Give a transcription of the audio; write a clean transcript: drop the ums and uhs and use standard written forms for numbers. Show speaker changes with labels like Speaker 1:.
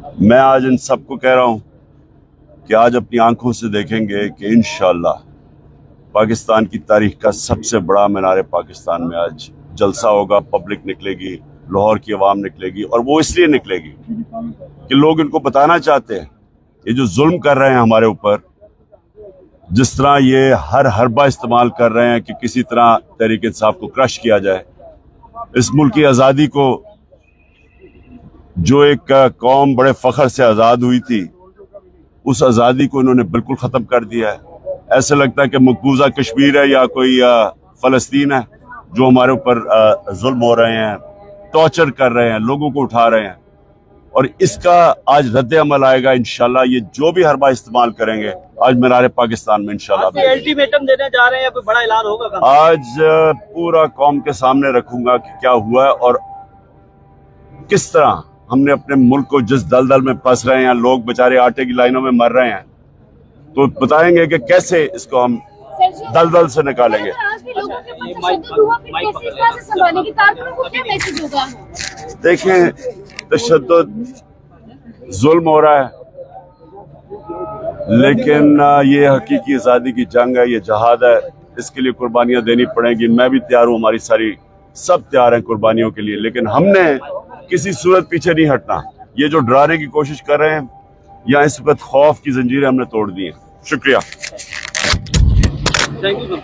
Speaker 1: मैं आज इन सबको कह रहा हूं कि आज अपनी आंखों से देखेंगे कि इंशाअल्लाह पाकिस्तान की तारीख का सबसे बड़ा मीनार पाकिस्तान में आज जलसा होगा। पब्लिक निकलेगी, लाहौर की आवाम निकलेगी, और वो इसलिए निकलेगी कि लोग इनको बताना चाहते हैं ये जो जुल्म कर रहे हैं हमारे ऊपर, जिस तरह ये हर हरबा इस्तेमाल कर रहे हैं कि किसी तरह तहरीक इंसाफ को क्रश किया जाए। इस मुल्क की आज़ादी को, जो एक कौम बड़े फख्र से आज़ाद हुई थी, उस आज़ादी को इन्होंने बिल्कुल ख़त्म कर दिया है। ऐसे लगता है कि मकबूजा कश्मीर है या कोई फ़लस्तीन है जो हमारे ऊपर जुल्म हो रहे हैं, टॉर्चर कर रहे हैं, लोगों को उठा रहे हैं। और इसका आज रद्द अमल आएगा इंशाल्लाह। ये जो भी हरबा इस्तेमाल करेंगे आज मीनार पाकिस्तान में इंशाल्लाह।
Speaker 2: अल्टीमेटम देने जा रहे हैं, कोई बड़ा ऐलान होगा?
Speaker 1: आज पूरा कौम के सामने रखूंगा कि क्या हुआ है और किस तरह हमने अपने मुल्क को, जिस दलदल में फंस रहे हैं, लोग बेचारे आटे की लाइनों में मर रहे हैं, तो बताएंगे कि कैसे इसको हम दलदल से निकालेंगे। देखें, तशद्दुद जुल्म हो रहा है, लेकिन ये हकीकी आज़ादी की जंग है, ये जहाद है, इसके लिए कुर्बानियां देनी पड़ेंगी। मैं भी तैयार हूँ, हमारी सारी सब तैयार हैं कुर्बानियों के लिए, लेकिन हमने किसी सूरत पीछे नहीं हटना। ये जो डराने की कोशिश कर रहे हैं या इस वक्त खौफ की जंजीरें हमने तोड़ दी हैं। शुक्रिया।
Speaker 2: Thank you.